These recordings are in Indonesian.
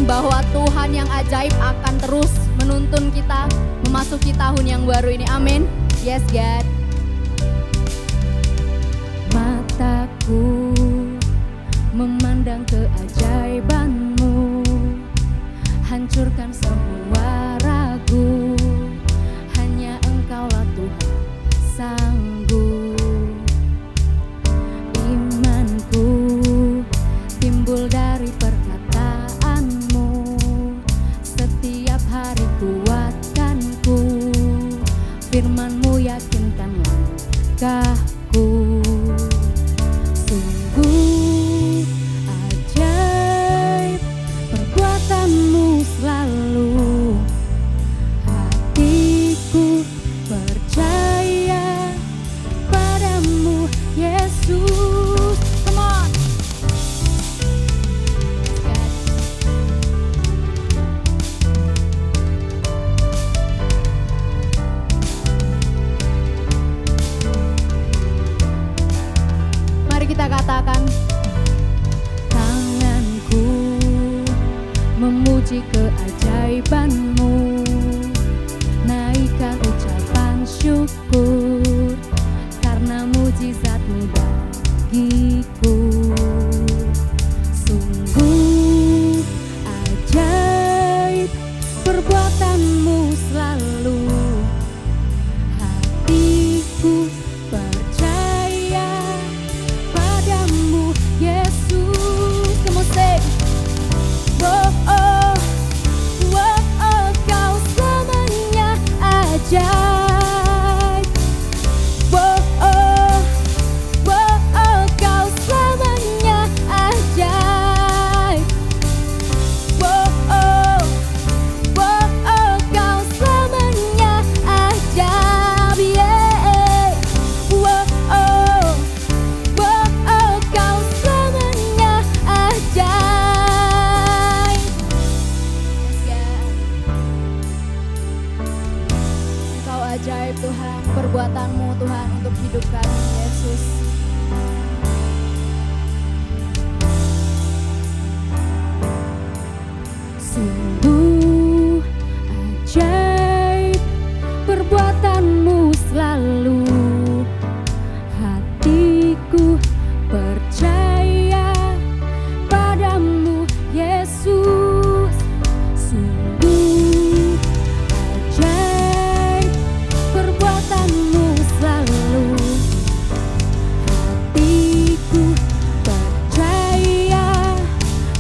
bahwa Tuhan yang ajaib akan terus menuntun kita memasuki tahun yang baru ini. Amin. Yes God. Mataku memandang keajaiban-Mu, hancurkan semua ragu, hanya Engkaulah Tuhan sanggup. Imanku timbul dari perkataan-Mu, setiap hari kuatkanku, firman-Mu yakinkan langkahku. Sungguh ajaib perbuatan-Mu selalu, hatiku percaya padamu Yesus. Come on. Mari kita katakan, tanganku memuji keajaiban-Mu, naikkan ucapan syukur karena mujizat-Mu bagiku. Sungguh ajaib perbuatan-Mu selalu, hatiku percaya padamu Yesus. Kamu say, oh oh, oh oh, Kau selamanya ajaib. Oh oh, oh oh, Kau selamanya ajaib. Oh oh, oh oh, Kau selamanya ajaib. Yeah. Oh oh, Kau selamanya ajaib. Engkau ajaib Tuhan, perbuatan-Mu Tuhan untuk hidup kami Yesus. Sungguh ajaib perbuatan-Mu selalu, hatiku percaya padamu Yesus. Sungguh ajaib perbuatan-Mu selalu, hatiku percaya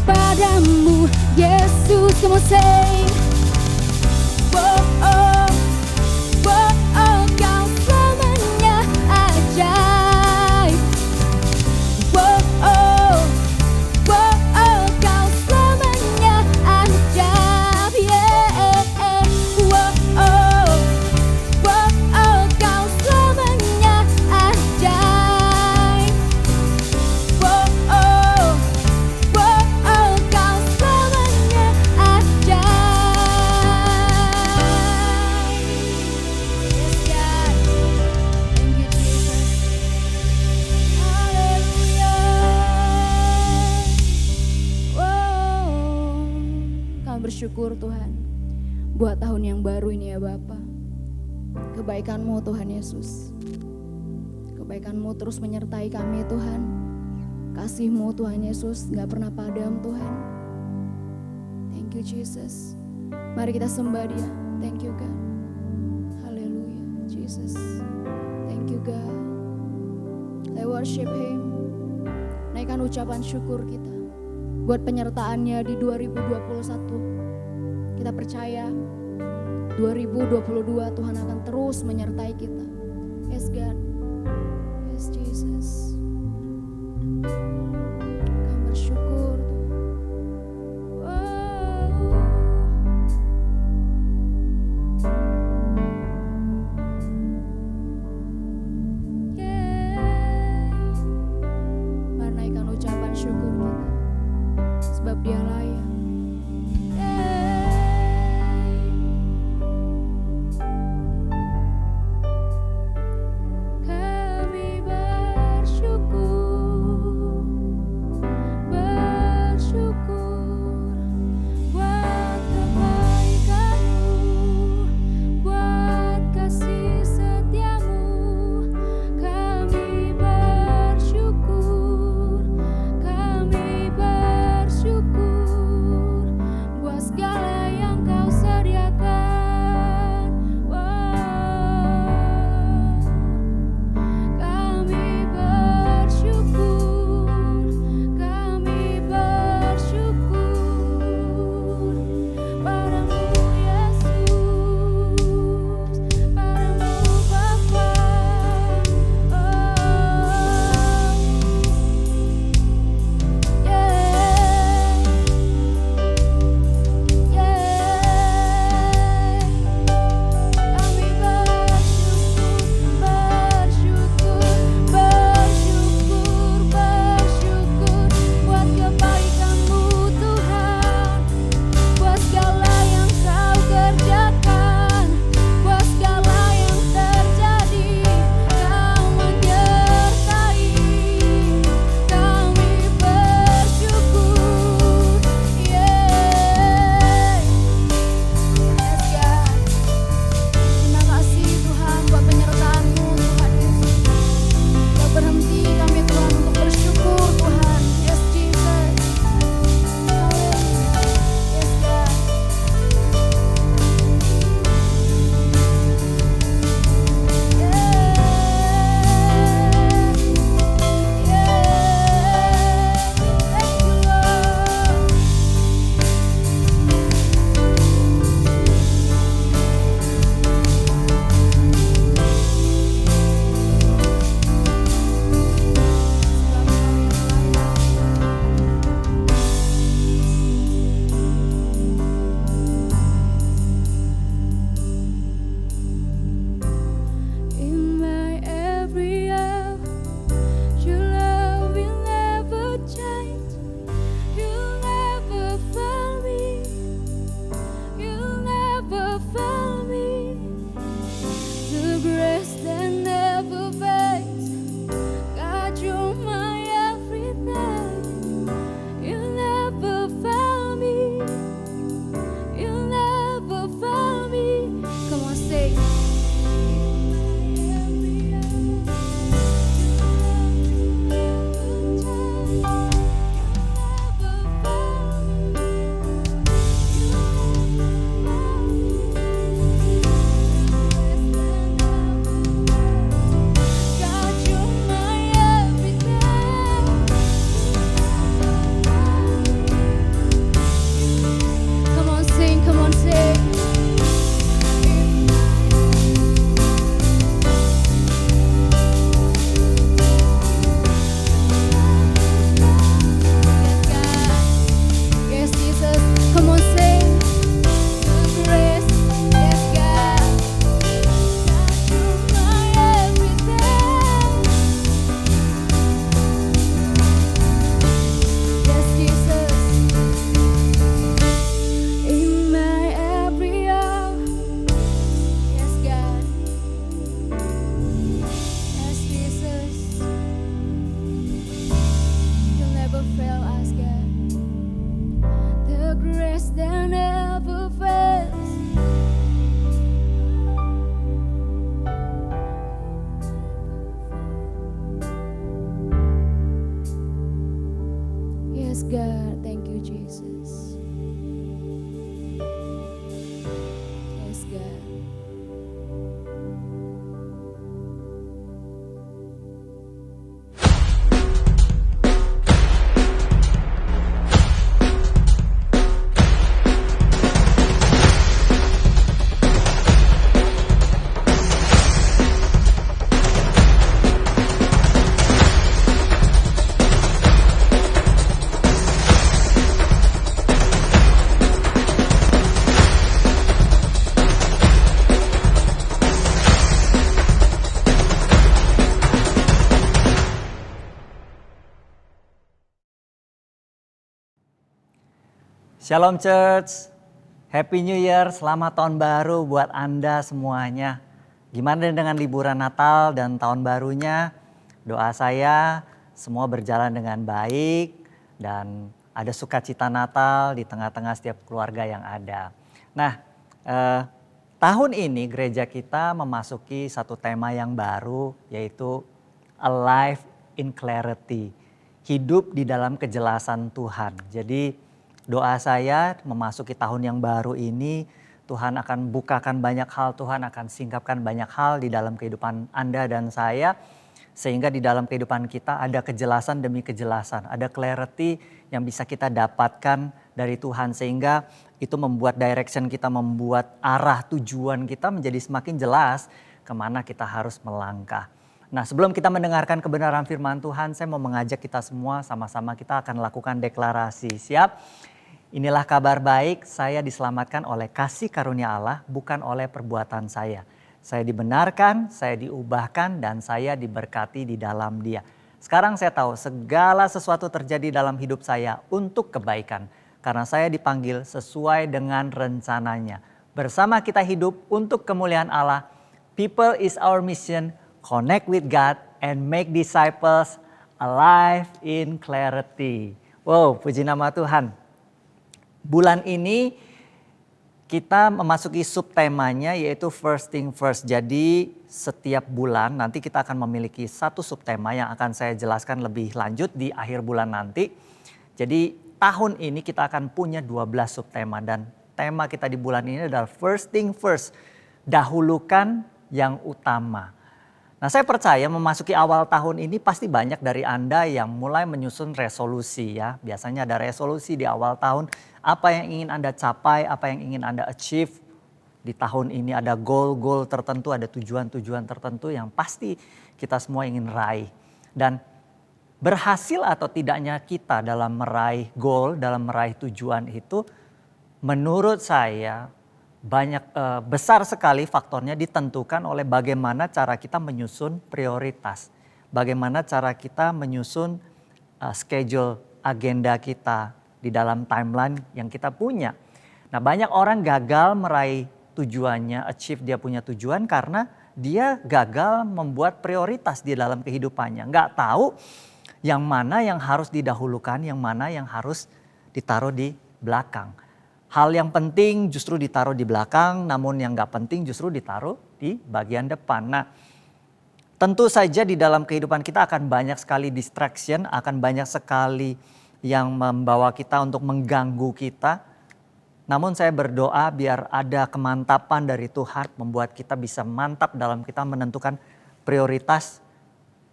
padamu Yesus. Kamu say, oh oh, oh oh, Kau selamanya ajaib. Oh oh, oh oh, Kau selamanya ajaib. Yeah. Oh oh, Kau selamanya ajaib. Oh oh, Kau selamanya bersyukur Tuhan buat tahun yang baru ini ya Bapa. Kebaikan-Mu Tuhan Yesus, kebaikan-Mu terus menyertai kami Tuhan. Kasih-Mu Tuhan Yesus gak pernah padam Tuhan. Thank you Jesus. Mari kita sembah Dia. Thank you God. Haleluya Jesus. Thank you God. Let's worship Him. Naikkan ucapan syukur kita buat penyertaannya di 2021. Kita percaya 2022 Tuhan akan terus menyertai kita. Yes God. Yes Jesus. Kami bersyukur Tuhan. Mari naikkan ucapan syukur kita, sebab Dia layak. Kami bersyukur. grace that never fades. God, you're my everything. You never found me. You never found me. Come on, sing. Come on, sing, come on, sing. Yes, God. Yes, Jesus. Come on, sing. Grace. Yes, God. God, you're my everything. Yes, Jesus. In my every hour. Yes, God. Yes, Jesus. You'll never fail us, God. The grace that never fails. Yes, God. Thank you, Jesus. Yes, God. Shalom Church, Happy New Year, selamat tahun baru buat Anda semuanya. Gimana dengan liburan Natal dan tahun barunya? Doa saya semua berjalan dengan baik dan ada sukacita Natal di tengah-tengah setiap keluarga yang ada. Nah, tahun ini gereja kita memasuki satu tema yang baru, yaitu Alive in Clarity, hidup di dalam kejelasan Tuhan. Jadi doa saya memasuki tahun yang baru ini, Tuhan akan bukakan banyak hal, Tuhan akan singkapkan banyak hal di dalam kehidupan Anda dan saya. Sehingga di dalam kehidupan kita ada kejelasan demi kejelasan, ada clarity yang bisa kita dapatkan dari Tuhan. Sehingga itu membuat direction kita, membuat arah tujuan kita menjadi semakin jelas kemana kita harus melangkah. Nah, sebelum kita mendengarkan kebenaran firman Tuhan, saya mau mengajak kita semua sama-sama kita akan lakukan deklarasi. Siap? Inilah kabar baik, saya diselamatkan oleh kasih karunia Allah, bukan oleh perbuatan saya. Saya dibenarkan, saya diubahkan, dan saya diberkati di dalam Dia. Sekarang saya tahu segala sesuatu terjadi dalam hidup saya untuk kebaikan. Karena saya dipanggil sesuai dengan rencananya. Bersama kita hidup untuk kemuliaan Allah. People is our mission, connect with God and make disciples alive in clarity. Wow, puji nama Tuhan. Bulan ini kita memasuki subtemanya yaitu First Thing First. Jadi setiap bulan nanti kita akan memiliki satu subtema yang akan saya jelaskan lebih lanjut di akhir bulan nanti. Jadi tahun ini kita akan punya 12 subtema dan tema kita di bulan ini adalah First Thing First. Dahulukan yang utama. Nah, saya percaya memasuki awal tahun ini pasti banyak dari Anda yang mulai menyusun resolusi ya. Biasanya ada resolusi di awal tahun, apa yang ingin Anda capai, apa yang ingin Anda achieve. Di tahun ini ada goal-goal tertentu, ada tujuan-tujuan tertentu yang pasti kita semua ingin raih. Dan berhasil atau tidaknya kita dalam meraih goal, dalam meraih tujuan itu menurut saya besar sekali faktornya ditentukan oleh bagaimana cara kita menyusun prioritas. Bagaimana cara kita menyusun schedule agenda kita di dalam timeline yang kita punya. Nah, banyak orang gagal meraih tujuannya, achieve dia punya tujuan karena dia gagal membuat prioritas di dalam kehidupannya. Nggak tahu yang mana yang harus didahulukan, yang mana yang harus ditaruh di belakang. Hal yang penting justru ditaruh di belakang, namun yang nggak penting justru ditaruh di bagian depan. Nah, tentu saja di dalam kehidupan kita akan banyak sekali distraction, akan banyak sekali yang membawa kita untuk mengganggu kita. Namun saya berdoa biar ada kemantapan dari Tuhan membuat kita bisa mantap dalam kita menentukan prioritas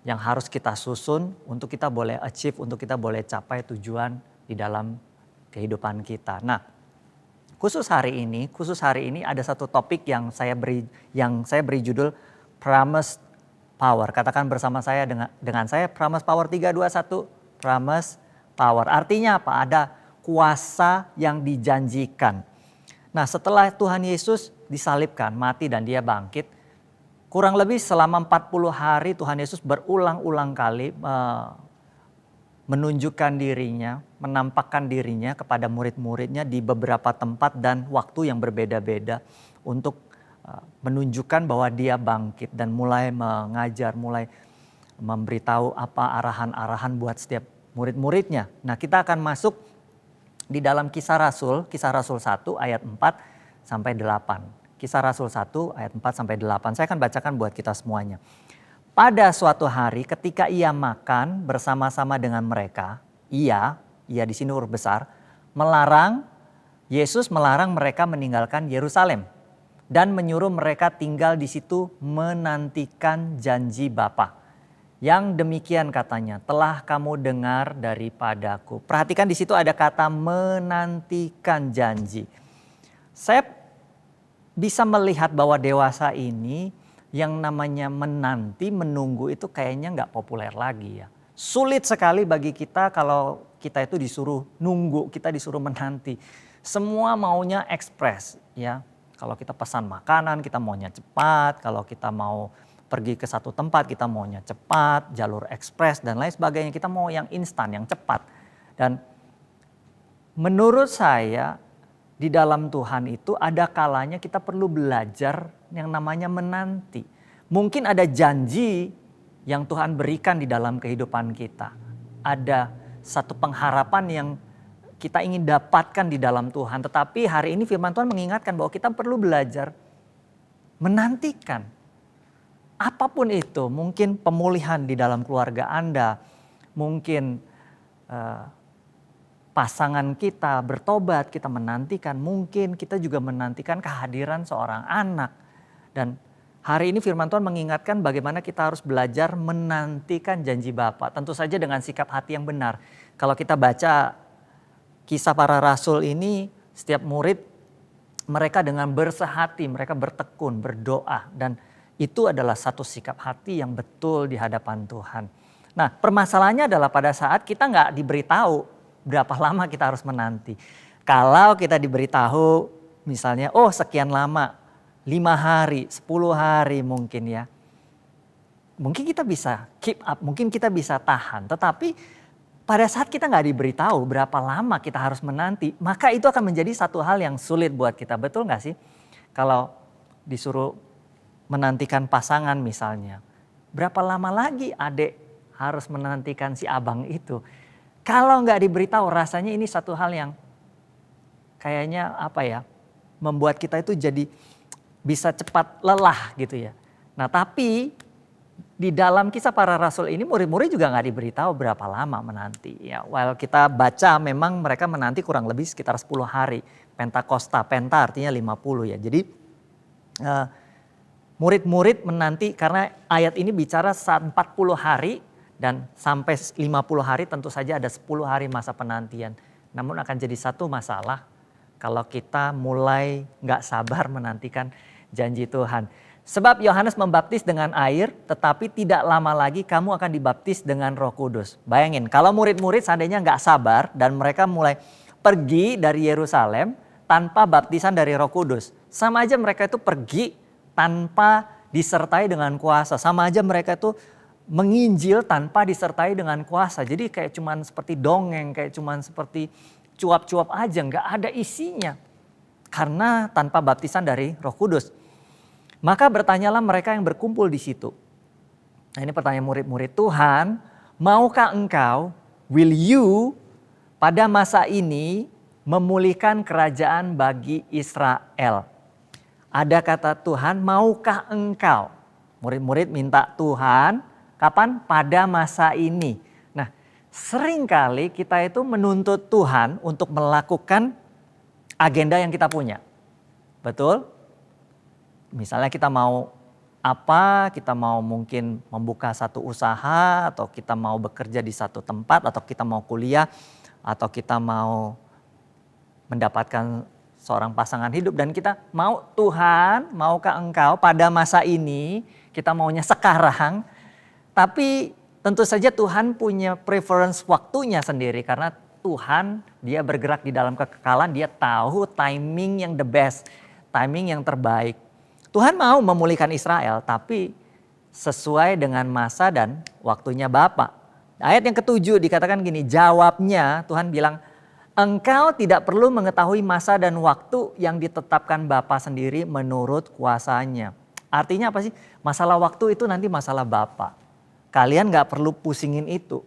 yang harus kita susun untuk kita boleh achieve, untuk kita boleh capai tujuan di dalam kehidupan kita. Nah, khusus hari ini ada satu topik yang saya beri judul Promise Power. Katakan bersama saya dengan saya Promise Power 3 2 1 Promise Power. Artinya apa? Ada kuasa yang dijanjikan. Nah, setelah Tuhan Yesus disalibkan, mati dan dia bangkit, kurang lebih selama 40 hari Tuhan Yesus berulang-ulang kali menunjukkan dirinya, menampakkan dirinya kepada murid-muridnya di beberapa tempat dan waktu yang berbeda-beda untuk menunjukkan bahwa dia bangkit dan mulai mengajar, mulai memberitahu apa arahan-arahan buat setiap murid-muridnya. Nah, kita akan masuk di dalam Kisah Rasul 1 ayat 4 sampai 8. Kisah Rasul 1 ayat 4 sampai 8. Saya akan bacakan buat kita semuanya. Pada suatu hari ketika ia makan bersama-sama dengan mereka, ia di sini huruf besar, Yesus melarang mereka meninggalkan Yerusalem dan menyuruh mereka tinggal di situ menantikan janji Bapa. Yang demikian katanya, telah kamu dengar daripadaku. Perhatikan di situ ada kata menantikan janji. Saya bisa melihat bahwa dewasa ini yang namanya menanti, menunggu itu kayaknya nggak populer lagi ya. Sulit sekali bagi kita kalau kita itu disuruh nunggu, kita disuruh menanti. Semua maunya ekspres ya. Kalau kita pesan makanan kita maunya cepat, kalau kita mau pergi ke satu tempat kita maunya cepat, jalur ekspres dan lain sebagainya. Kita mau yang instan, yang cepat. Dan menurut saya di dalam Tuhan itu ada kalanya kita perlu belajar yang namanya menanti. Mungkin ada janji yang Tuhan berikan di dalam kehidupan kita. Ada satu pengharapan yang kita ingin dapatkan di dalam Tuhan. Tetapi hari ini firman Tuhan mengingatkan bahwa kita perlu belajar menantikan. Apapun itu, mungkin pemulihan di dalam keluarga Anda, mungkin pasangan kita bertobat, kita menantikan, mungkin kita juga menantikan kehadiran seorang anak. Dan hari ini firman Tuhan mengingatkan bagaimana kita harus belajar menantikan janji Bapa. Tentu saja dengan sikap hati yang benar. Kalau kita baca kisah para rasul ini, setiap murid mereka dengan bersehati, mereka bertekun, berdoa dan itu adalah satu sikap hati yang betul di hadapan Tuhan. Nah, permasalahannya adalah pada saat kita nggak diberitahu berapa lama kita harus menanti. Kalau kita diberitahu misalnya, oh sekian lama, 5 hari, 10 hari mungkin ya. Mungkin kita bisa keep up, mungkin kita bisa tahan. Tetapi pada saat kita nggak diberitahu berapa lama kita harus menanti, maka itu akan menjadi satu hal yang sulit buat kita. Betul nggak sih? Kalau disuruh menantikan pasangan misalnya. Berapa lama lagi adik harus menantikan si abang itu? Kalau nggak diberitahu rasanya ini satu hal yang kayaknya membuat kita itu jadi bisa cepat lelah gitu ya. Nah tapi di dalam kisah para rasul ini murid-murid juga nggak diberitahu berapa lama menanti. Ya, while kita baca memang mereka menanti kurang lebih sekitar 10 hari. Pentakosta, penta artinya 50 ya. Jadi murid-murid menanti karena ayat ini bicara saat 40 hari dan sampai 50 hari tentu saja ada 10 hari masa penantian. Namun akan jadi satu masalah kalau kita mulai nggak sabar menantikan janji Tuhan. Sebab Yohanes membaptis dengan air tetapi tidak lama lagi kamu akan dibaptis dengan Roh Kudus. Bayangin kalau murid-murid seandainya nggak sabar dan mereka mulai pergi dari Yerusalem tanpa baptisan dari Roh Kudus. Sama aja mereka itu pergi tanpa disertai dengan kuasa. Sama aja mereka itu menginjil tanpa disertai dengan kuasa. Jadi kayak cuman seperti dongeng, kayak cuman seperti cuap-cuap aja, nggak ada isinya. Karena tanpa baptisan dari Roh Kudus. Maka bertanyalah mereka yang berkumpul di situ. Nah, ini pertanyaan murid-murid, Tuhan, maukah engkau, will you, pada masa ini memulihkan kerajaan bagi Israel? Ada kata Tuhan, maukah engkau? Murid-murid minta Tuhan, kapan? Pada masa ini. Nah, seringkali kita itu menuntut Tuhan untuk melakukan agenda yang kita punya. Betul? Misalnya kita mau apa, kita mau mungkin membuka satu usaha, atau kita mau bekerja di satu tempat, atau kita mau kuliah, atau kita mau mendapatkan seorang pasangan hidup. Dan kita mau, Tuhan, maukah engkau pada masa ini, kita maunya sekarang. Tapi tentu saja Tuhan punya preference waktunya sendiri, karena Tuhan dia bergerak di dalam kekekalan, dia tahu timing yang the best, timing yang terbaik. Tuhan mau memulihkan Israel, tapi sesuai dengan masa dan waktunya Bapa. Ayat yang ke-7 dikatakan gini, jawabnya Tuhan bilang, engkau tidak perlu mengetahui masa dan waktu yang ditetapkan Bapa sendiri menurut kuasanya. Artinya apa sih? Masalah waktu itu nanti masalah Bapa. Kalian gak perlu pusingin itu.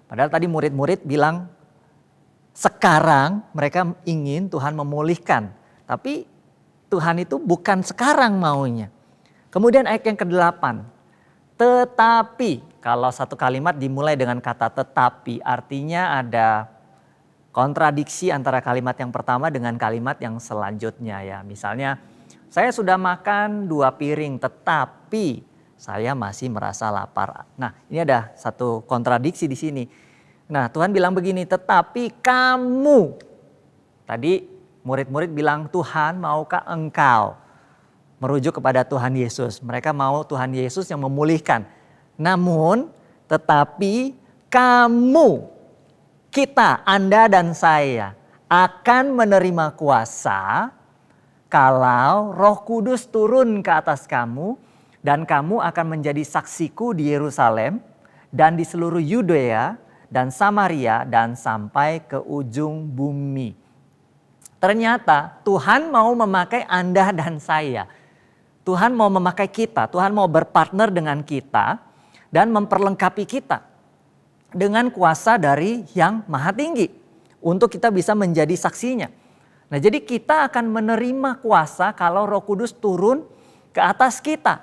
Padahal tadi murid-murid bilang, sekarang mereka ingin Tuhan memulihkan. Tapi Tuhan itu bukan sekarang maunya. Kemudian ayat yang ke-8. Tetapi, kalau satu kalimat dimulai dengan kata tetapi, artinya ada kontradiksi antara kalimat yang pertama dengan kalimat yang selanjutnya ya. Misalnya, saya sudah makan 2 piring tetapi saya masih merasa lapar. Nah, ini ada satu kontradiksi di sini. Nah, Tuhan bilang begini, tetapi kamu. Tadi murid-murid bilang, Tuhan maukah engkau? Merujuk kepada Tuhan Yesus. Mereka mau Tuhan Yesus yang memulihkan. Namun, tetapi kamu, kita, Anda dan saya akan menerima kuasa kalau Roh Kudus turun ke atas kamu dan kamu akan menjadi saksiku di Yerusalem dan di seluruh Yudea dan Samaria dan sampai ke ujung bumi. Ternyata Tuhan mau memakai Anda dan saya. Tuhan mau memakai kita, Tuhan mau berpartner dengan kita dan memperlengkapi kita dengan kuasa dari yang maha tinggi untuk kita bisa menjadi saksinya. Nah, jadi kita akan menerima kuasa kalau Roh Kudus turun ke atas kita.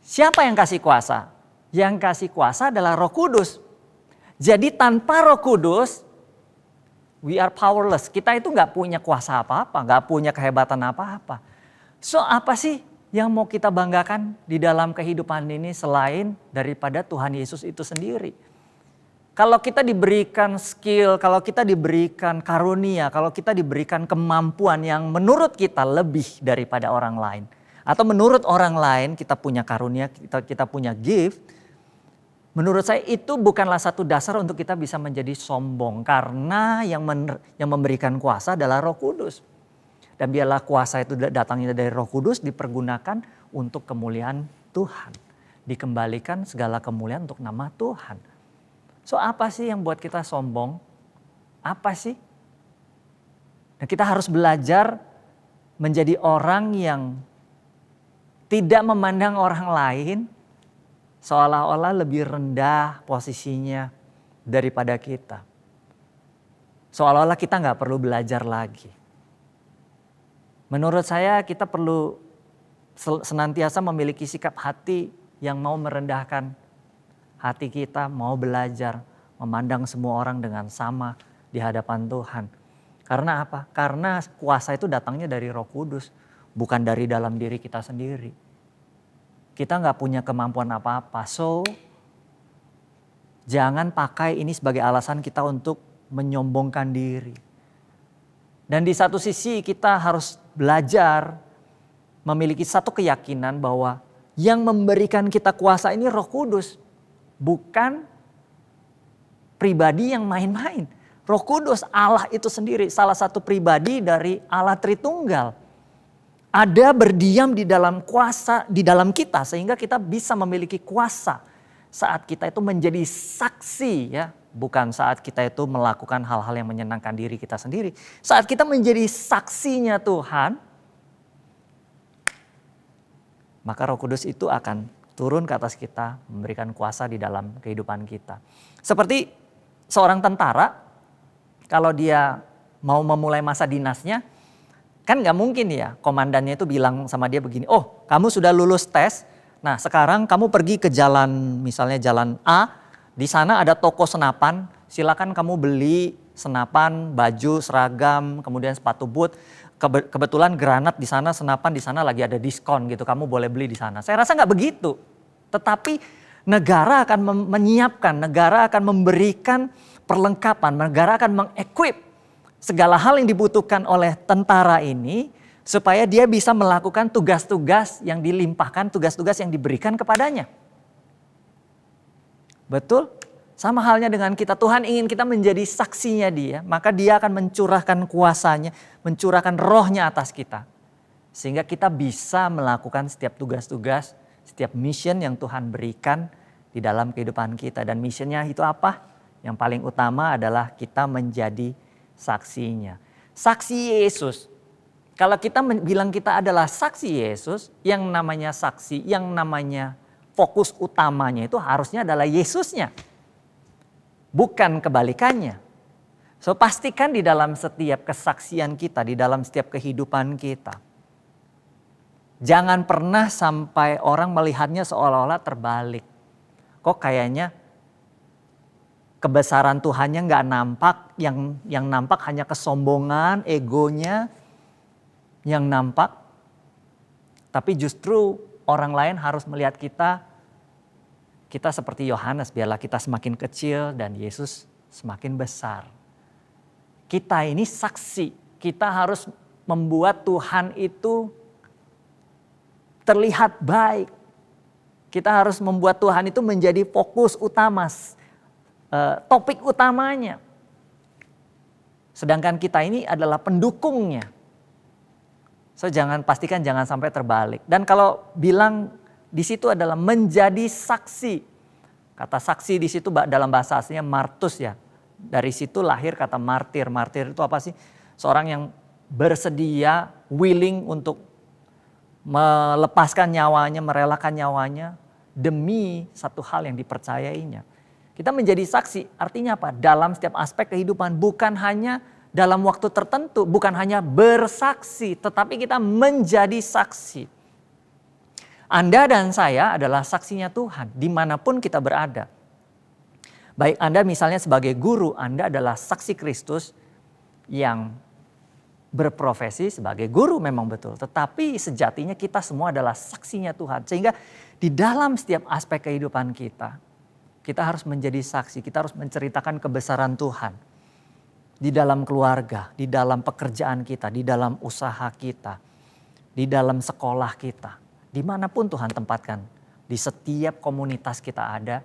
Siapa yang kasih kuasa? Yang kasih kuasa adalah Roh Kudus. Jadi tanpa Roh Kudus, we are powerless. Kita itu gak punya kuasa apa-apa, gak punya kehebatan apa-apa. So apa sih yang mau kita banggakan di dalam kehidupan ini selain daripada Tuhan Yesus itu sendiri? Kalau kita diberikan skill, kalau kita diberikan karunia, kalau kita diberikan kemampuan yang menurut kita lebih daripada orang lain. Atau menurut orang lain kita punya karunia, kita punya gift. Menurut saya itu bukanlah satu dasar untuk kita bisa menjadi sombong. Karena yang memberikan kuasa adalah Roh Kudus. Dan biarlah kuasa itu datangnya dari Roh Kudus dipergunakan untuk kemuliaan Tuhan. Dikembalikan segala kemuliaan untuk nama Tuhan. So apa sih yang buat kita sombong? Apa sih? Dan kita harus belajar menjadi orang yang tidak memandang orang lain seolah-olah lebih rendah posisinya daripada kita. Seolah-olah kita gak perlu belajar lagi. Menurut saya kita perlu senantiasa memiliki sikap hati yang mau merendahkan hati kita, mau belajar, memandang semua orang dengan sama di hadapan Tuhan. Karena apa? Karena kuasa itu datangnya dari Roh Kudus, bukan dari dalam diri kita sendiri. Kita gak punya kemampuan apa-apa. So, jangan pakai ini sebagai alasan kita untuk menyombongkan diri. Dan di satu sisi kita harus belajar memiliki satu keyakinan bahwa yang memberikan kita kuasa ini Roh Kudus. Bukan pribadi yang main-main. Roh Kudus, Allah itu sendiri, salah satu pribadi dari Allah Tritunggal. Ada berdiam di dalam kuasa, di dalam kita sehingga kita bisa memiliki kuasa saat kita itu menjadi saksi ya. Bukan saat kita itu melakukan hal-hal yang menyenangkan diri kita sendiri. Saat kita menjadi saksinya Tuhan, maka Roh Kudus itu akan turun ke atas kita, memberikan kuasa di dalam kehidupan kita. Seperti seorang tentara, kalau dia mau memulai masa dinasnya, kan gak mungkin ya komandannya itu bilang sama dia begini, oh kamu sudah lulus tes, nah sekarang kamu pergi ke jalan, misalnya jalan A, di sana ada toko senapan, silakan kamu beli senapan, baju, seragam, kemudian sepatu boot. Kebetulan granat di sana, senapan di sana lagi ada diskon gitu, kamu boleh beli di sana. Saya rasa nggak begitu. Tetapi negara akan menyiapkan, negara akan memberikan perlengkapan, negara akan mengequip segala hal yang dibutuhkan oleh tentara ini supaya dia bisa melakukan tugas-tugas yang dilimpahkan, tugas-tugas yang diberikan kepadanya. Betul? Sama halnya dengan kita, Tuhan ingin kita menjadi saksinya dia, maka dia akan mencurahkan kuasanya, mencurahkan rohnya atas kita. Sehingga kita bisa melakukan setiap tugas-tugas, setiap mission yang Tuhan berikan di dalam kehidupan kita. Dan missionnya itu apa? Yang paling utama adalah kita menjadi saksinya. Saksi Yesus. Kalau kita bilang kita adalah saksi Yesus, yang namanya saksi, yang namanya fokus utamanya itu harusnya adalah Yesusnya. Bukan kebalikannya. So pastikan di dalam setiap kesaksian kita, di dalam setiap kehidupan kita. Jangan pernah sampai orang melihatnya seolah-olah terbalik. Kok kayaknya kebesaran Tuhannya nggak nampak, yang nampak hanya kesombongan, egonya yang nampak. Tapi justru orang lain harus melihat kita seperti Yohanes, biarlah kita semakin kecil dan Yesus semakin besar. Kita ini saksi, kita harus membuat Tuhan itu terlihat baik. Kita harus membuat Tuhan itu menjadi fokus utama, topik utamanya. Sedangkan kita ini adalah pendukungnya. So pastikan jangan sampai terbalik. Dan kalau bilang di situ adalah menjadi saksi. Kata saksi di situ dalam bahasa aslinya martus ya. Dari situ lahir kata martir. Martir itu apa sih? Seorang yang bersedia, willing untuk melepaskan nyawanya, merelakan nyawanya demi satu hal yang dipercayainya. Kita menjadi saksi, artinya apa? Dalam setiap aspek kehidupan, bukan hanya dalam waktu tertentu, bukan hanya bersaksi, tetapi kita menjadi saksi. Anda dan saya adalah saksinya Tuhan dimanapun kita berada. Baik Anda misalnya sebagai guru, Anda adalah saksi Kristus yang berprofesi sebagai guru memang betul. Tetapi sejatinya kita semua adalah saksinya Tuhan. Sehingga di dalam setiap aspek kehidupan kita, kita harus menjadi saksi, kita harus menceritakan kebesaran Tuhan. Di dalam keluarga, di dalam pekerjaan kita, di dalam usaha kita, di dalam sekolah kita. Dimanapun Tuhan tempatkan, di setiap komunitas kita ada,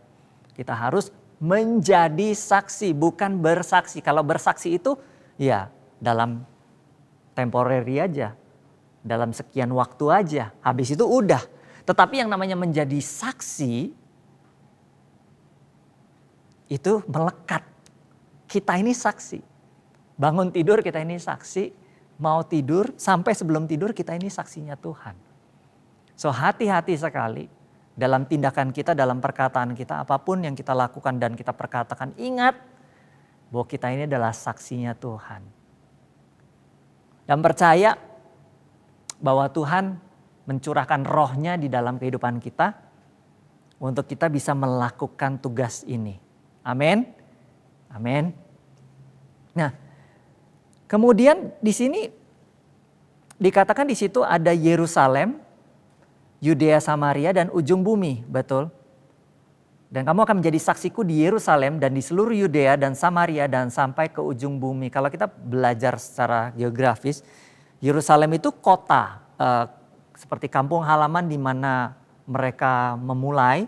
kita harus menjadi saksi, bukan bersaksi. Kalau bersaksi itu ya dalam temporary aja, dalam sekian waktu aja, habis itu udah. Tetapi yang namanya menjadi saksi, itu melekat. Kita ini saksi, bangun tidur kita ini saksi, mau tidur sampai sebelum tidur kita ini saksinya Tuhan. So hati-hati sekali dalam tindakan kita, dalam perkataan kita, apapun yang kita lakukan dan kita perkatakan, ingat bahwa kita ini adalah saksinya Tuhan. Dan percaya bahwa Tuhan mencurahkan rohnya di dalam kehidupan kita untuk kita bisa melakukan tugas ini. Amin. Amin. Nah, kemudian di sini dikatakan di situ ada Yerusalem, Yudea, Samaria, dan ujung bumi, betul. Dan kamu akan menjadi saksiku di Yerusalem dan di seluruh Yudea dan Samaria dan sampai ke ujung bumi. Kalau kita belajar secara geografis, Yerusalem itu kota, seperti kampung halaman di mana mereka memulai.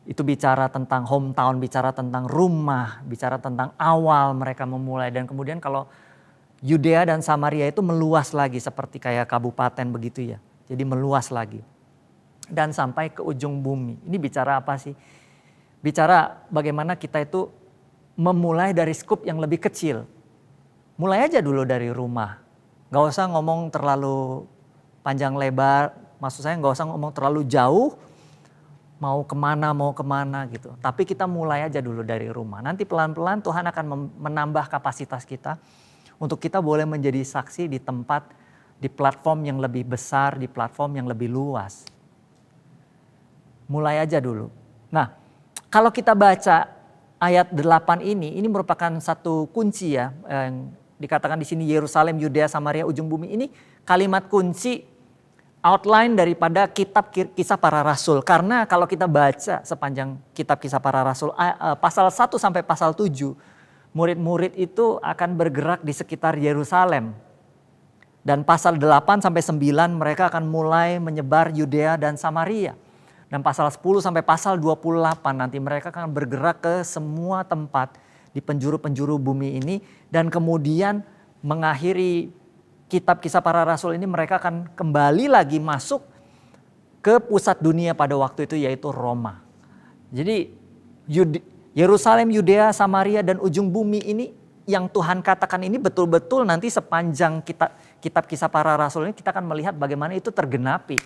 Itu bicara tentang hometown, bicara tentang rumah, bicara tentang awal mereka memulai. Dan kemudian kalau Yudea dan Samaria itu meluas lagi seperti kayak kabupaten begitu ya. Jadi meluas lagi. Dan sampai ke ujung bumi. Ini bicara apa sih? Bicara bagaimana kita itu memulai dari skup yang lebih kecil. Mulai aja dulu dari rumah. Gak usah ngomong terlalu panjang lebar, maksud saya nggak usah ngomong terlalu jauh, mau kemana gitu. Tapi kita mulai aja dulu dari rumah. Nanti pelan-pelan Tuhan akan menambah kapasitas kita untuk kita boleh menjadi saksi di tempat, di platform yang lebih besar, di platform yang lebih luas. Mulai aja dulu. Nah, kalau kita baca ayat 8 ini merupakan satu kunci ya, yang dikatakan di sini Yerusalem, Yudea, Samaria, ujung bumi. Ini kalimat kunci outline daripada kitab Kisah Para Rasul. Karena kalau kita baca sepanjang kitab Kisah Para Rasul, pasal 1 sampai pasal 7, murid-murid itu akan bergerak di sekitar Yerusalem. Dan pasal 8 sampai 9 mereka akan mulai menyebar Yudea dan Samaria. Dan pasal 10 sampai pasal 28 nanti mereka akan bergerak ke semua tempat di penjuru-penjuru bumi ini. Dan kemudian mengakhiri kitab Kisah Para Rasul ini, mereka akan kembali lagi masuk ke pusat dunia pada waktu itu, yaitu Roma. Jadi Yerusalem, Yudea, Samaria, dan ujung bumi ini yang Tuhan katakan ini betul-betul nanti sepanjang kitab Kisah Para Rasul ini kita akan melihat bagaimana itu tergenapi.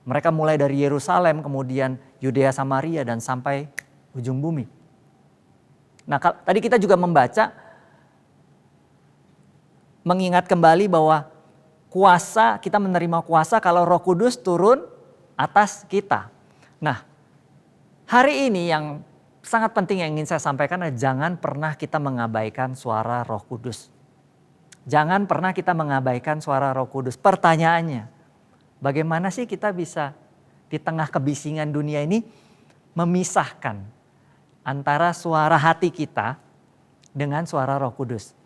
Mereka mulai dari Yerusalem, kemudian Yudea, Samaria, dan sampai ujung bumi. Nah, tadi kita juga membaca, mengingat kembali bahwa kuasa, kita menerima kuasa kalau Roh Kudus turun atas kita. Nah, hari ini yang sangat penting yang ingin saya sampaikan adalah jangan pernah kita mengabaikan suara Roh Kudus. Jangan pernah kita mengabaikan suara Roh Kudus. Pertanyaannya, bagaimana sih kita bisa di tengah kebisingan dunia ini memisahkan antara suara hati kita dengan suara Roh Kudus?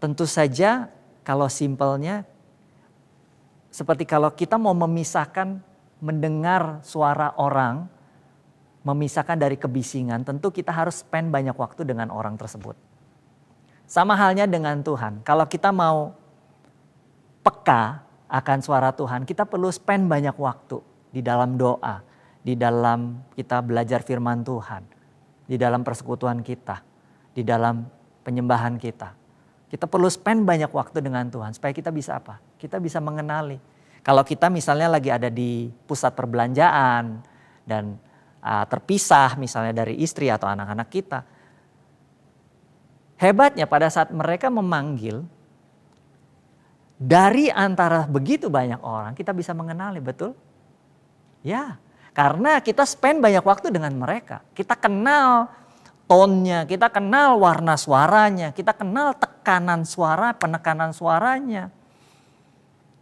Tentu saja kalau simpelnya seperti kalau kita mau memisahkan mendengar suara orang, memisahkan dari kebisingan, tentu kita harus spend banyak waktu dengan orang tersebut. Sama halnya dengan Tuhan, kalau kita mau peka akan suara Tuhan, kita perlu spend banyak waktu di dalam doa, di dalam kita belajar firman Tuhan, di dalam persekutuan kita, di dalam penyembahan kita. Kita perlu spend banyak waktu dengan Tuhan supaya kita bisa apa? Kita bisa mengenali. Kalau kita misalnya lagi ada di pusat perbelanjaan dan terpisah misalnya dari istri atau anak-anak kita. Hebatnya pada saat mereka memanggil, dari antara begitu banyak orang kita bisa mengenali, betul? Ya, karena kita spend banyak waktu dengan mereka. Kita kenal tone-nya, kita kenal warna suaranya, kita kenal tekanan suara, penekanan suaranya.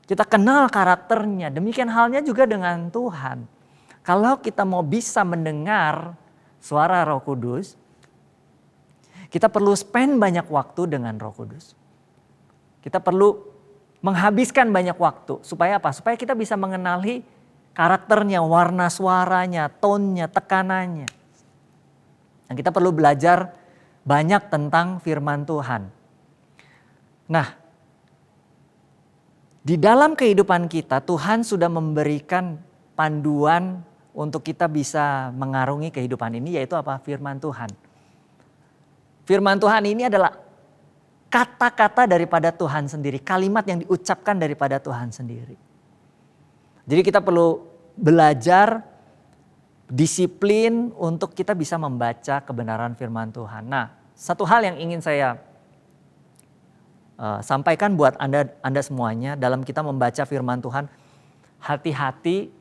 Kita kenal karakternya. Demikian halnya juga dengan Tuhan. Kalau kita mau bisa mendengar suara Roh Kudus, kita perlu spend banyak waktu dengan Roh Kudus. Kita perlu menghabiskan banyak waktu. Supaya apa? Supaya kita bisa mengenali karakternya, warna suaranya, tone-nya, tekanannya. Dan kita perlu belajar banyak tentang firman Tuhan. Nah, di dalam kehidupan kita Tuhan sudah memberikan panduan untuk kita bisa mengarungi kehidupan ini, yaitu apa? Firman Tuhan. Firman Tuhan ini adalah kata-kata daripada Tuhan sendiri, kalimat yang diucapkan daripada Tuhan sendiri. Jadi kita perlu belajar disiplin untuk kita bisa membaca kebenaran firman Tuhan. Nah, satu hal yang ingin saya sampaikan buat Anda semuanya dalam kita membaca firman Tuhan, hati-hati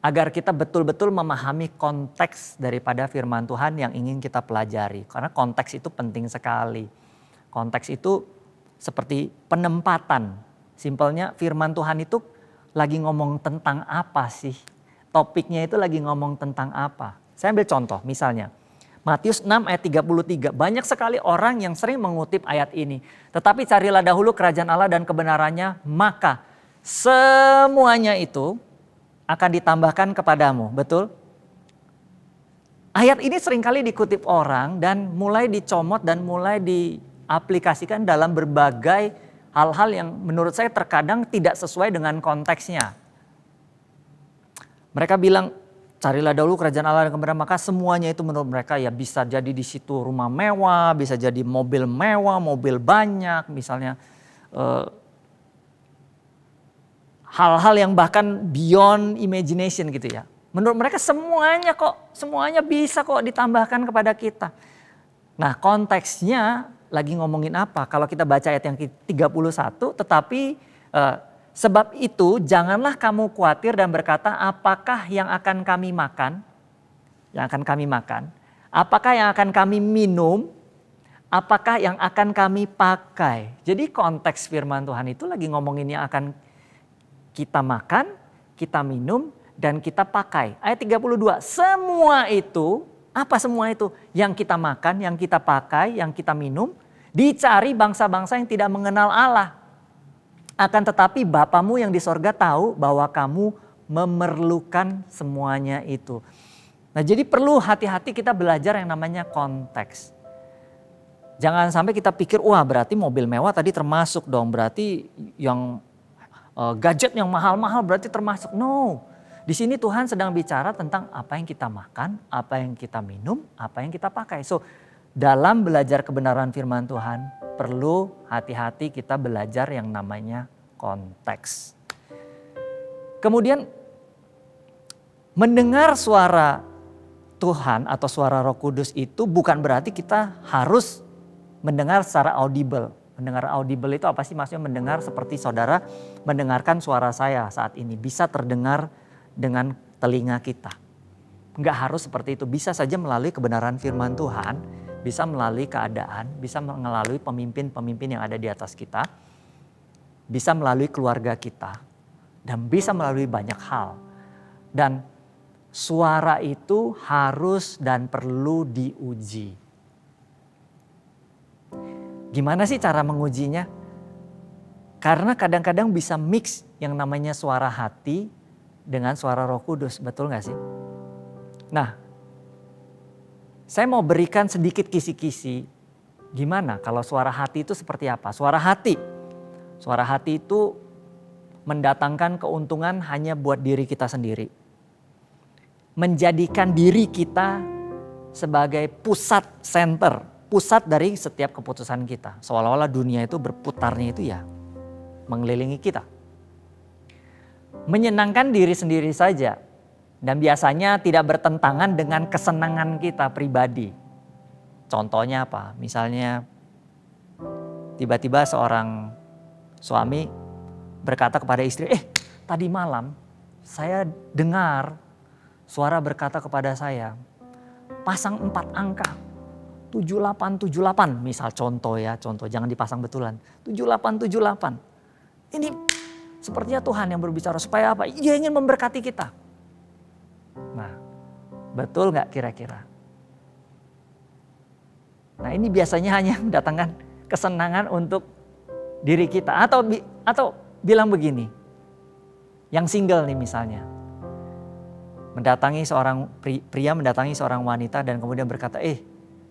agar kita betul-betul memahami konteks daripada firman Tuhan yang ingin kita pelajari. Karena konteks itu penting sekali. Konteks itu seperti penempatan. Simpelnya firman Tuhan itu lagi ngomong tentang apa sih? Topiknya itu lagi ngomong tentang apa? Saya ambil contoh misalnya. Matius 6 ayat 33. Banyak sekali orang yang sering mengutip ayat ini. Tetapi carilah dahulu kerajaan Allah dan kebenarannya, maka semuanya itu akan ditambahkan kepadamu. Betul? Ayat ini seringkali dikutip orang dan mulai dicomot dan mulai diaplikasikan dalam berbagai hal-hal yang menurut saya terkadang tidak sesuai dengan konteksnya. Mereka bilang, carilah dahulu kerajaan Allah dan kebenaran, maka semuanya itu menurut mereka ya bisa jadi di situ rumah mewah, bisa jadi mobil mewah, mobil banyak, misalnya hal-hal yang bahkan beyond imagination gitu ya. Menurut mereka semuanya bisa kok ditambahkan kepada kita. Nah, konteksnya lagi ngomongin apa? Kalau kita baca ayat yang ke-31, tetapi sebab itu janganlah kamu khawatir dan berkata, apakah yang akan kami makan? Yang akan kami makan? Apakah yang akan kami minum? Apakah yang akan kami pakai? Jadi konteks firman Tuhan itu lagi ngomongin yang akan kita makan, kita minum, dan kita pakai. Ayat 32, semua itu, apa semua itu? Yang kita makan, yang kita pakai, yang kita minum, dicari bangsa-bangsa yang tidak mengenal Allah. Akan tetapi Bapamu yang di sorga tahu bahwa kamu memerlukan semuanya itu. Nah, jadi perlu hati-hati kita belajar yang namanya konteks. Jangan sampai kita pikir, wah berarti mobil mewah tadi termasuk dong. Berarti yang gadget yang mahal-mahal berarti termasuk. No, di sini Tuhan sedang bicara tentang apa yang kita makan, apa yang kita minum, apa yang kita pakai. So, dalam belajar kebenaran firman Tuhan, perlu hati-hati kita belajar yang namanya konteks. Kemudian, mendengar suara Tuhan atau suara Roh Kudus itu bukan berarti kita harus mendengar secara audible. Mendengar audible itu apa sih? Maksudnya mendengar seperti saudara mendengarkan suara saya saat ini. Bisa terdengar dengan telinga kita. Enggak harus seperti itu. Bisa saja melalui kebenaran firman Tuhan. Bisa melalui keadaan. Bisa melalui pemimpin-pemimpin yang ada di atas kita. Bisa melalui keluarga kita. Dan bisa melalui banyak hal. Dan suara itu harus dan perlu diuji. Gimana sih cara mengujinya? Karena kadang-kadang bisa mix yang namanya suara hati dengan suara Roh Kudus, betul gak sih? Nah, saya mau berikan sedikit kisi-kisi. Gimana kalau suara hati itu seperti apa? Suara hati itu mendatangkan keuntungan hanya buat diri kita sendiri. Menjadikan diri kita sebagai pusat center. Pusat dari setiap keputusan kita. Seolah-olah dunia itu berputarnya itu ya mengelilingi kita. Menyenangkan diri sendiri saja. Dan biasanya tidak bertentangan dengan kesenangan kita pribadi. Contohnya apa? Misalnya tiba-tiba seorang suami berkata kepada istri, tadi malam saya dengar suara berkata kepada saya, pasang 4 angka. 7878 misal contoh jangan dipasang betulan. 7878. Ini sepertinya Tuhan yang berbicara supaya apa? Dia ingin memberkati kita. Nah, betul gak kira-kira? Nah, ini biasanya hanya mendatangkan kesenangan untuk diri kita. Atau bilang begini, yang single nih misalnya. Mendatangi seorang pria mendatangi seorang wanita dan kemudian berkata,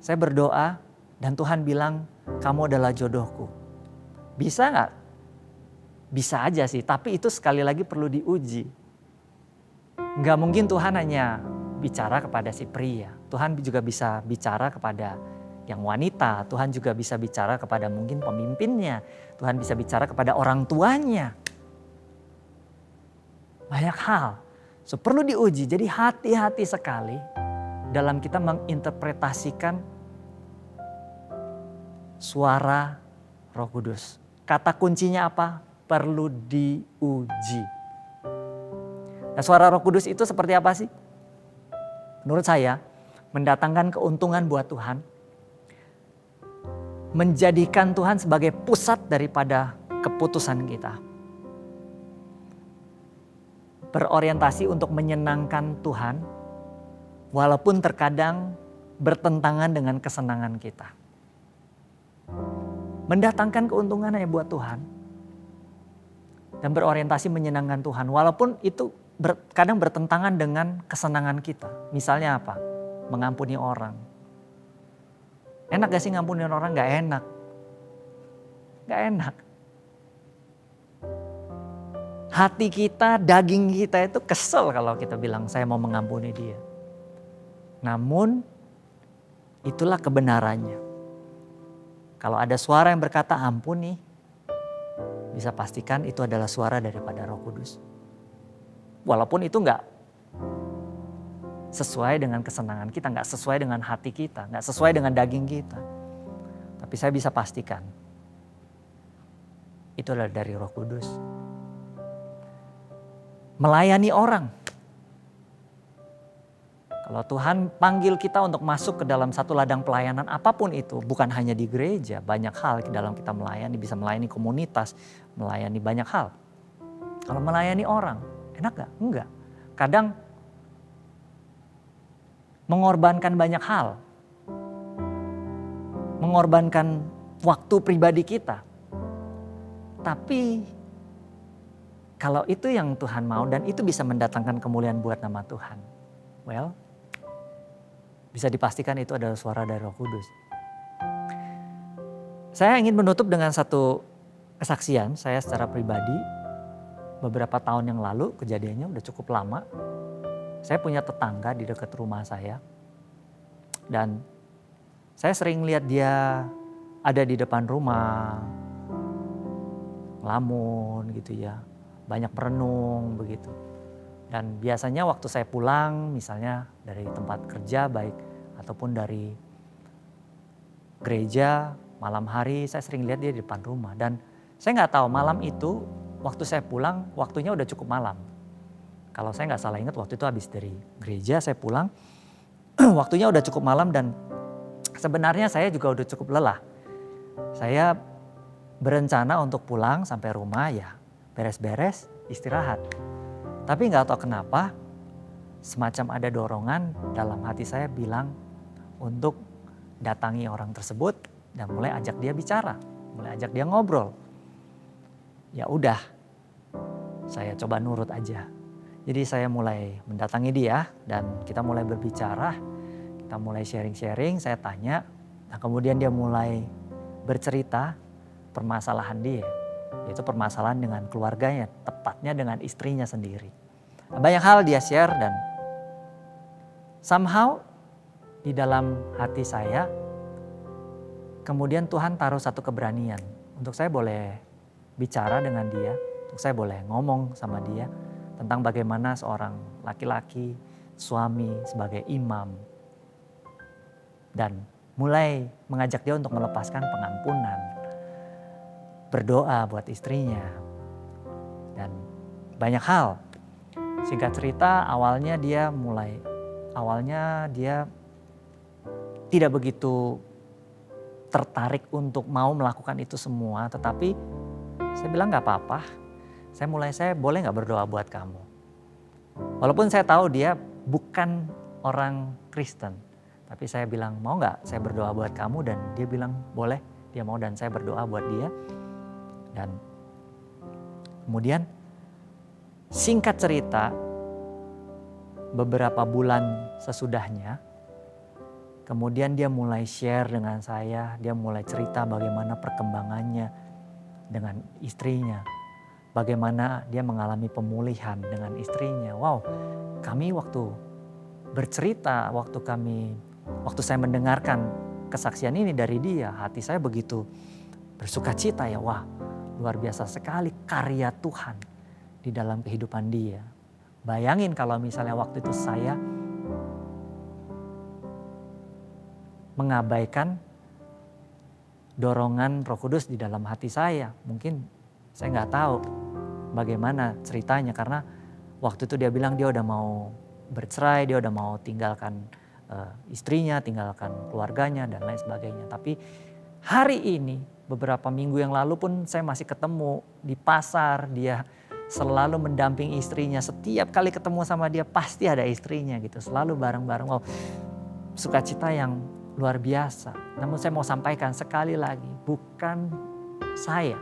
saya berdoa dan Tuhan bilang kamu adalah jodohku. Bisa gak? Bisa aja sih, tapi itu sekali lagi perlu diuji. Gak mungkin Tuhan hanya bicara kepada si pria. Tuhan juga bisa bicara kepada yang wanita. Tuhan juga bisa bicara kepada mungkin pemimpinnya. Tuhan bisa bicara kepada orang tuanya. Banyak hal. So, perlu diuji, jadi hati-hati sekali dalam kita menginterpretasikan suara Roh Kudus. Kata kuncinya apa? Perlu diuji. Nah, suara Roh Kudus itu seperti apa sih? Menurut saya, mendatangkan keuntungan buat Tuhan. Menjadikan Tuhan sebagai pusat daripada keputusan kita. Berorientasi untuk menyenangkan Tuhan. Walaupun terkadang bertentangan dengan kesenangan kita. Mendatangkan keuntungan hanya buat Tuhan. Dan berorientasi menyenangkan Tuhan. Walaupun itu kadang bertentangan dengan kesenangan kita. Misalnya apa? Mengampuni orang. Enak gak sih ngampunin orang? Gak enak. Gak enak. Hati kita, daging kita itu kesel kalau kita bilang saya mau mengampuni dia. Namun itulah kebenarannya. Kalau ada suara yang berkata ampuni, bisa pastikan itu adalah suara daripada Roh Kudus. Walaupun itu nggak sesuai dengan kesenangan kita, nggak sesuai dengan hati kita, nggak sesuai dengan daging kita. Tapi saya bisa pastikan itu adalah dari Roh Kudus. Melayani orang. Kalau Tuhan panggil kita untuk masuk ke dalam satu ladang pelayanan apapun itu, bukan hanya di gereja, banyak hal di dalam kita melayani, bisa melayani komunitas, melayani banyak hal. Kalau melayani orang, enak gak? Enggak. Kadang mengorbankan banyak hal. Mengorbankan waktu pribadi kita. Tapi kalau itu yang Tuhan mau dan itu bisa mendatangkan kemuliaan buat nama Tuhan, well, bisa dipastikan itu adalah suara dari Roh Kudus. Saya ingin menutup dengan satu kesaksian saya secara pribadi. Beberapa tahun yang lalu, kejadiannya udah cukup lama. Saya punya tetangga di dekat rumah saya. Dan saya sering lihat dia ada di depan rumah, ngelamun gitu ya. Banyak merenung begitu. Dan biasanya waktu saya pulang misalnya dari tempat kerja baik ataupun dari gereja malam hari saya sering lihat dia di depan rumah. Dan saya nggak tahu malam itu waktu saya pulang waktunya udah cukup malam. Kalau saya nggak salah ingat waktu itu habis dari gereja saya pulang waktunya udah cukup malam dan sebenarnya saya juga udah cukup lelah. Saya berencana untuk pulang sampai rumah ya beres-beres istirahat. Tapi nggak tahu kenapa semacam ada dorongan dalam hati saya bilang untuk datangi orang tersebut dan mulai ajak dia bicara, mulai ajak dia ngobrol. Ya udah, saya coba nurut aja. Jadi saya mulai mendatangi dia dan kita mulai berbicara, kita mulai sharing-sharing, saya tanya, nah kemudian dia mulai bercerita permasalahan dia. Yaitu permasalahan dengan keluarganya, tepatnya dengan istrinya sendiri. Banyak hal dia share dan somehow di dalam hati saya kemudian Tuhan taruh satu keberanian untuk saya boleh bicara dengan dia, untuk saya boleh ngomong sama dia tentang bagaimana seorang laki-laki, suami sebagai imam dan mulai mengajak dia untuk melepaskan pengampunan. Berdoa buat istrinya dan banyak hal. Singkat cerita awalnya dia tidak begitu tertarik untuk mau melakukan itu semua, tetapi saya bilang nggak apa-apa. Saya boleh nggak berdoa buat kamu. Walaupun saya tahu dia bukan orang Kristen, tapi saya bilang mau nggak saya berdoa buat kamu dan dia bilang boleh, dia mau dan saya berdoa buat dia. Dan kemudian singkat cerita beberapa bulan sesudahnya kemudian dia mulai share dengan saya, dia mulai cerita bagaimana perkembangannya dengan istrinya. Bagaimana dia mengalami pemulihan dengan istrinya. Wow, kami waktu bercerita, waktu saya mendengarkan kesaksian ini dari dia, hati saya begitu bersuka cita ya, wah luar biasa sekali karya Tuhan di dalam kehidupan dia. Bayangin kalau misalnya waktu itu saya mengabaikan dorongan Roh Kudus di dalam hati saya. Mungkin saya nggak tahu bagaimana ceritanya karena waktu itu dia bilang dia udah mau bercerai, dia udah mau tinggalkan istrinya, tinggalkan keluarganya dan lain sebagainya. Tapi hari ini beberapa minggu yang lalu pun saya masih ketemu di pasar, dia selalu mendampingi istrinya. Setiap kali ketemu sama dia pasti ada istrinya gitu, selalu bareng-bareng. Wow, sukacita yang luar biasa. Namun saya mau sampaikan sekali lagi, bukan saya,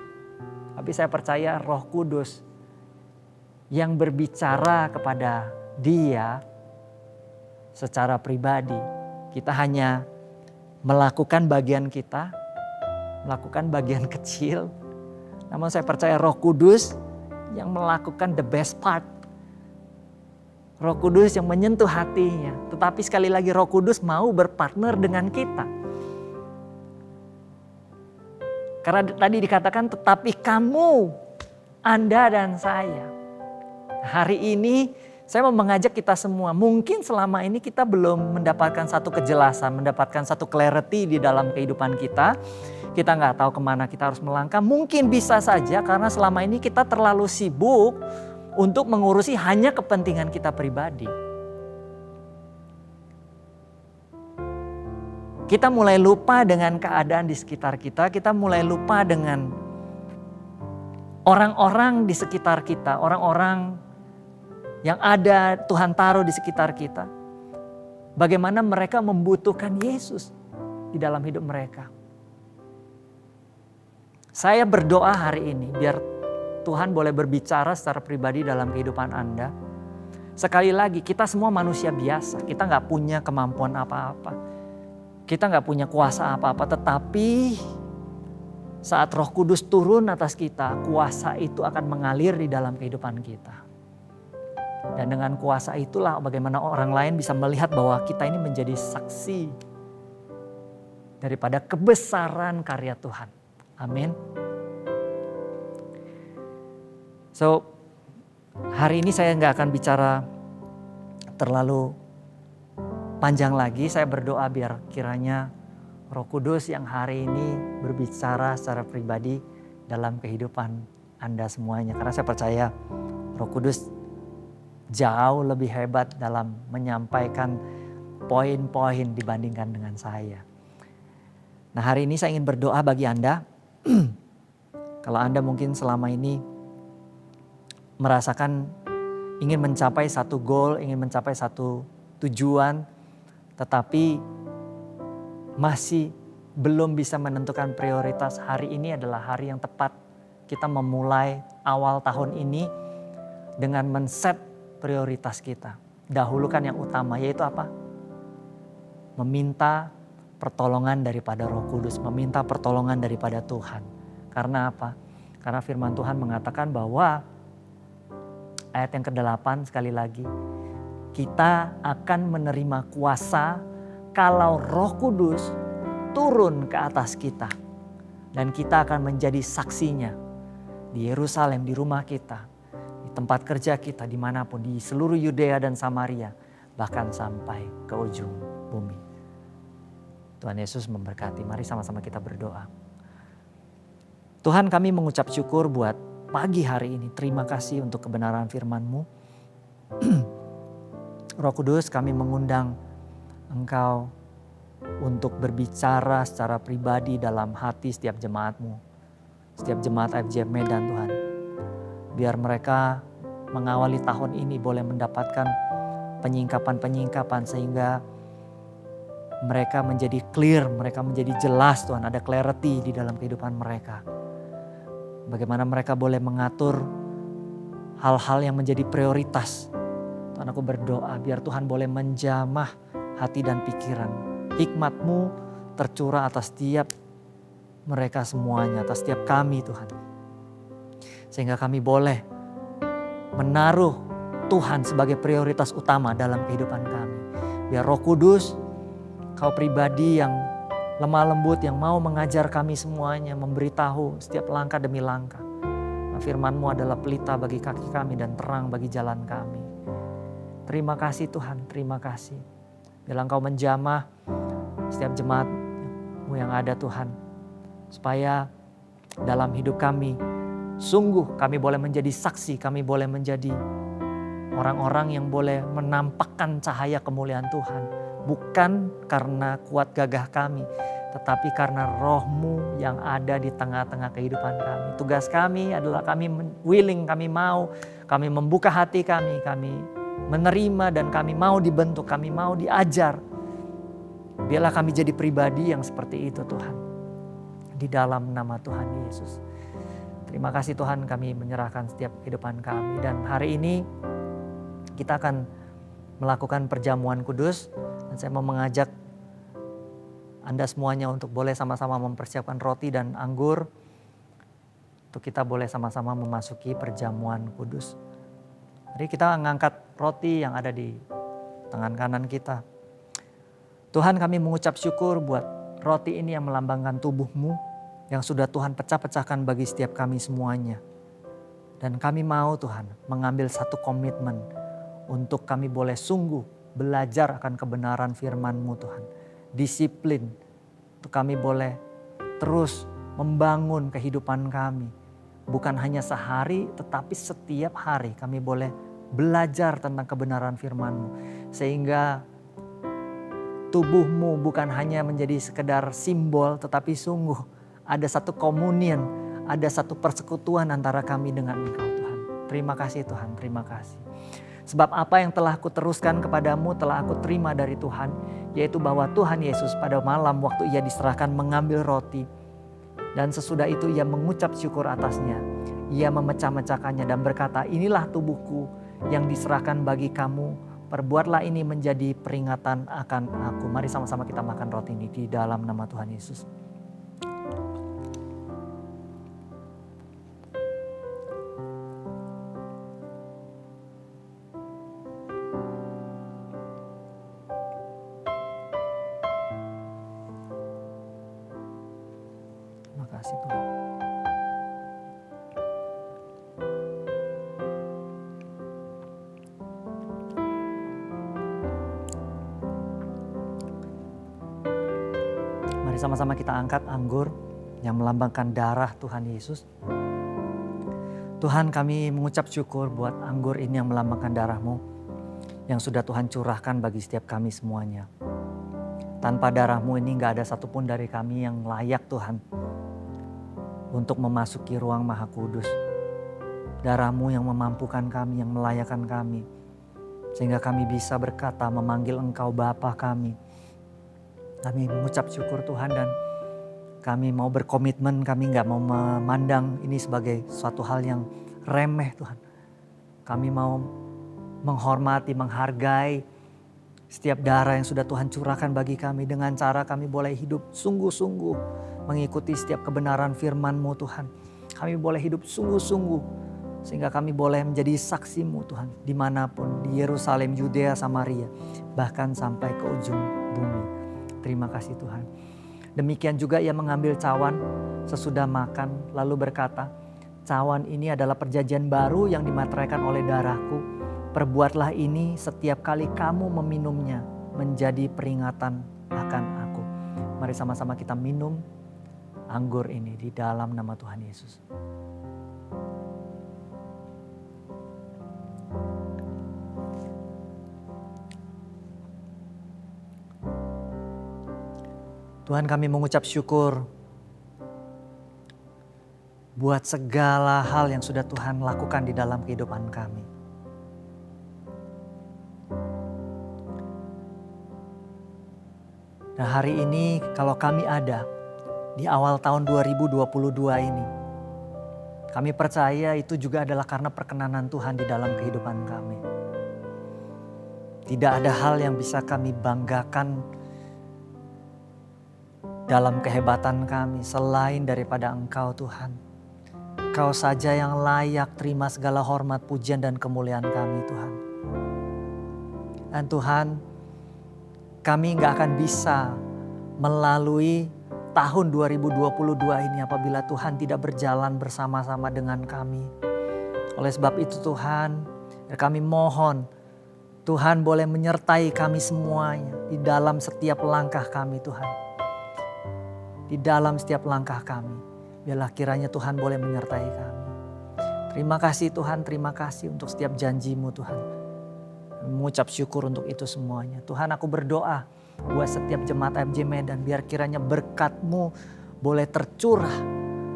tapi saya percaya Roh Kudus yang berbicara kepada dia secara pribadi. Kita hanya melakukan bagian kita, melakukan bagian kecil. Namun saya percaya Roh Kudus yang melakukan the best part. Roh Kudus yang menyentuh hatinya. Tetapi sekali lagi Roh Kudus mau berpartner dengan kita. Karena tadi dikatakan tetapi kamu, Anda dan saya. Hari ini saya mau mengajak kita semua. Mungkin selama ini kita belum mendapatkan satu kejelasan, mendapatkan satu clarity di dalam kehidupan kita. Kita nggak tahu kemana kita harus melangkah. Mungkin bisa saja karena selama ini kita terlalu sibuk untuk mengurusi hanya kepentingan kita pribadi. Kita mulai lupa dengan keadaan di sekitar kita. Kita mulai lupa dengan orang-orang di sekitar kita. Orang-orang yang ada Tuhan taruh di sekitar kita. Bagaimana mereka membutuhkan Yesus di dalam hidup mereka. Saya berdoa hari ini biar Tuhan boleh berbicara secara pribadi dalam kehidupan Anda. Sekali lagi kita semua manusia biasa. Kita gak punya kemampuan apa-apa. Kita gak punya kuasa apa-apa, tetapi saat Roh Kudus turun atas kita, kuasa itu akan mengalir di dalam kehidupan kita. Dan dengan kuasa itulah bagaimana orang lain bisa melihat bahwa kita ini menjadi saksi daripada kebesaran karya Tuhan. Amin. So, hari ini saya gak akan bicara terlalu panjang lagi. Saya berdoa biar kiranya Roh Kudus yang hari ini berbicara secara pribadi dalam kehidupan Anda semuanya. Karena saya percaya Roh Kudus jauh lebih hebat dalam menyampaikan poin-poin dibandingkan dengan saya. Nah, hari ini saya ingin berdoa bagi Anda. Kalau Anda mungkin selama ini merasakan ingin mencapai satu goal, ingin mencapai satu tujuan, tetapi masih belum bisa menentukan prioritas. Hari ini adalah hari yang tepat kita memulai awal tahun ini dengan men-set prioritas kita. Dahulukan yang utama, yaitu apa? Meminta pertolongan daripada Roh Kudus, meminta pertolongan daripada Tuhan. Karena apa? Karena firman Tuhan mengatakan bahwa ayat yang ke-8 sekali lagi, kita akan menerima kuasa kalau Roh Kudus turun ke atas kita. Dan kita akan menjadi saksinya di Yerusalem, di rumah kita, di tempat kerja kita, dimanapun, di seluruh Yudea dan Samaria, bahkan sampai ke ujung bumi. Tuhan Yesus memberkati. Mari sama-sama kita berdoa. Tuhan, kami mengucap syukur buat pagi hari ini. Terima kasih untuk kebenaran firman-Mu. Roh Kudus, kami mengundang Engkau untuk berbicara secara pribadi dalam hati setiap jemaat-Mu. Setiap jemaat FJM Medan, Tuhan. Biar mereka mengawali tahun ini boleh mendapatkan penyingkapan-penyingkapan sehingga mereka menjadi clear, mereka menjadi jelas, Tuhan. Ada clarity di dalam kehidupan mereka. Bagaimana mereka boleh mengatur hal-hal yang menjadi prioritas. Tuhan, aku berdoa biar Tuhan boleh menjamah hati dan pikiran. Hikmat-Mu tercurah atas setiap mereka semuanya, atas setiap kami, Tuhan. Sehingga kami boleh menaruh Tuhan sebagai prioritas utama dalam kehidupan kami. Biar Roh Kudus, Kau pribadi yang lemah lembut, yang mau mengajar kami semuanya, memberitahu setiap langkah demi langkah. Firman-Mu adalah pelita bagi kaki kami dan terang bagi jalan kami. Terima kasih Tuhan, terima kasih. Biar Engkau menjamah setiap jemaat-Mu yang ada, Tuhan. Supaya dalam hidup kami, sungguh kami boleh menjadi saksi, kami boleh menjadi orang-orang yang boleh menampakkan cahaya kemuliaan Tuhan. Bukan karena kuat gagah kami, tetapi karena Roh-Mu yang ada di tengah-tengah kehidupan kami. Tugas kami adalah kami willing, kami mau, kami membuka hati kami menerima dan kami mau dibentuk, kami mau diajar. Biarlah kami jadi pribadi yang seperti itu, Tuhan. Di dalam nama Tuhan Yesus. Terima kasih Tuhan, kami menyerahkan setiap kehidupan kami. Dan hari ini kita akan melakukan perjamuan kudus. Dan saya mau mengajak Anda semuanya untuk boleh sama-sama mempersiapkan roti dan anggur. Untuk kita boleh sama-sama memasuki perjamuan kudus. Mari kita mengangkat roti yang ada di tangan kanan kita. Tuhan, kami mengucap syukur buat roti ini yang melambangkan tubuh-Mu. yang sudah Tuhan pecah-pecahkan bagi setiap kami semuanya. Dan kami mau Tuhan mengambil satu komitmen untuk kami boleh sungguh belajar akan kebenaran firman-Mu Tuhan. Disiplin untuk kami boleh terus membangun kehidupan kami. Bukan hanya sehari tetapi setiap hari kami boleh belajar tentang kebenaran firman-Mu. Sehingga tubuh-Mu bukan hanya menjadi sekedar simbol tetapi sungguh ada satu komunion, ada satu persekutuan antara kami dengan Engkau Tuhan. Terima kasih Tuhan, terima kasih. Sebab apa yang telah aku teruskan kepadamu telah aku terima dari Tuhan. Yaitu bahwa Tuhan Yesus pada malam waktu ia diserahkan mengambil roti. Dan sesudah itu ia mengucap syukur atasnya. Ia memecah-mecahkannya dan berkata, inilah tubuhku yang diserahkan bagi kamu. Perbuatlah ini menjadi peringatan akan aku. Mari sama-sama kita makan roti ini di dalam nama Tuhan Yesus. Terima kasih Tuhan. Mari sama-sama kita angkat anggur yang melambangkan darah Tuhan Yesus. Tuhan, kami mengucap syukur buat anggur ini yang melambangkan darah-Mu yang sudah Tuhan curahkan bagi setiap kami semuanya. Tanpa darah-Mu ini gak ada satupun dari kami yang layak Tuhan untuk memasuki ruang Maha Kudus. Darah-Mu yang memampukan kami, yang melayakkan kami. Sehingga kami bisa berkata memanggil Engkau Bapa kami. Kami mengucap syukur Tuhan dan kami mau berkomitmen, kami gak mau memandang ini sebagai suatu hal yang remeh Tuhan. Kami mau menghormati, menghargai setiap darah yang sudah Tuhan curahkan bagi kami. Dengan cara kami boleh hidup sungguh-sungguh mengikuti setiap kebenaran firman-Mu Tuhan. Kami boleh hidup sungguh-sungguh sehingga kami boleh menjadi saksi-Mu Tuhan. Dimanapun, di Yerusalem, Yudea, Samaria, bahkan sampai ke ujung bumi. Terima kasih Tuhan. Demikian juga ia mengambil cawan sesudah makan lalu berkata, cawan ini adalah perjanjian baru yang dimateraikan oleh darahku. Perbuatlah ini setiap kali kamu meminumnya menjadi peringatan akan aku. Mari sama-sama kita minum anggur ini di dalam nama Tuhan Yesus. Tuhan, kami mengucap syukur buat segala hal yang sudah Tuhan lakukan di dalam kehidupan kami. Dan hari ini kalau kami ada di awal tahun 2022 ini, kami percaya itu juga adalah karena perkenanan Tuhan di dalam kehidupan kami. Tidak ada hal yang bisa kami banggakan dalam kehebatan kami selain daripada Engkau Tuhan. Engkau saja yang layak terima segala hormat, pujian dan kemuliaan kami Tuhan. Dan Tuhan, kami gak akan bisa melalui tahun 2022 ini apabila Tuhan tidak berjalan bersama-sama dengan kami. Oleh sebab itu Tuhan, kami mohon Tuhan boleh menyertai kami semuanya di dalam setiap langkah kami Tuhan. Di dalam setiap langkah kami, biarlah kiranya Tuhan boleh menyertai kami. Terima kasih Tuhan, terima kasih untuk setiap janji-Mu Tuhan. Mengucap syukur untuk itu semuanya. Tuhan, aku berdoa buat setiap jemaat FJ Medan, biar kiranya berkat-Mu boleh tercurah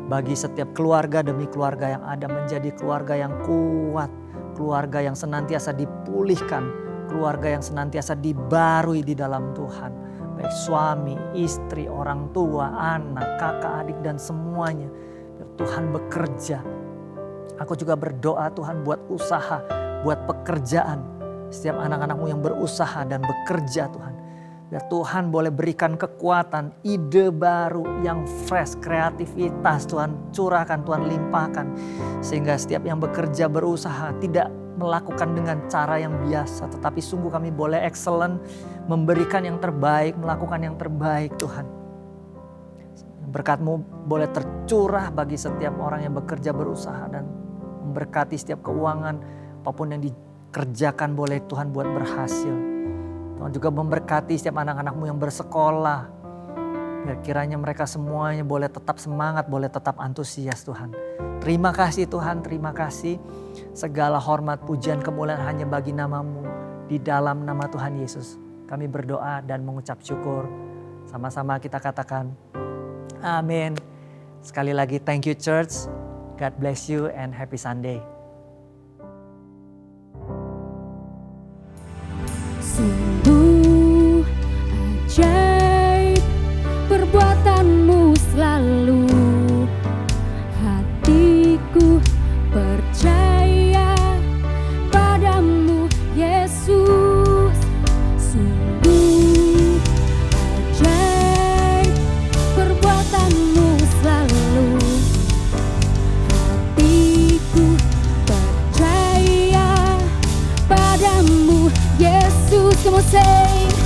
bagi setiap keluarga demi keluarga yang ada, menjadi keluarga yang kuat, keluarga yang senantiasa dipulihkan, keluarga yang senantiasa dibarui di dalam Tuhan. Baik suami, istri, orang tua, anak, kakak, adik dan semuanya. Biar Tuhan bekerja. Aku juga berdoa Tuhan buat usaha, buat pekerjaan. Setiap anak-anak-Mu yang berusaha dan bekerja Tuhan. Biar Tuhan boleh berikan kekuatan, ide baru yang fresh, kreativitas Tuhan curahkan, Tuhan limpahkan. Sehingga setiap yang bekerja berusaha tidak melakukan dengan cara yang biasa, tetapi sungguh kami boleh excellent, memberikan yang terbaik, melakukan yang terbaik Tuhan. Berkat-Mu boleh tercurah bagi setiap orang yang bekerja berusaha dan memberkati setiap keuangan. Apapun yang dikerjakan boleh Tuhan buat berhasil. Tuhan juga memberkati setiap anak-anak-Mu yang bersekolah. Biar kiranya mereka semuanya boleh tetap semangat, boleh tetap antusias Tuhan. Terima kasih Tuhan, terima kasih. Segala hormat, pujian, kemuliaan hanya bagi nama-Mu. Di dalam nama Tuhan Yesus kami berdoa dan mengucap syukur. Sama-sama kita katakan amin. Sekali lagi thank you church. God bless you and happy Sunday. Sungguh ajaib perbuatan-Mu selalu. Hatiku percaya padamu Yesus. Sungguh ajaib perbuatan-Mu selalu. Hatiku percaya padamu Yesus. Come on, say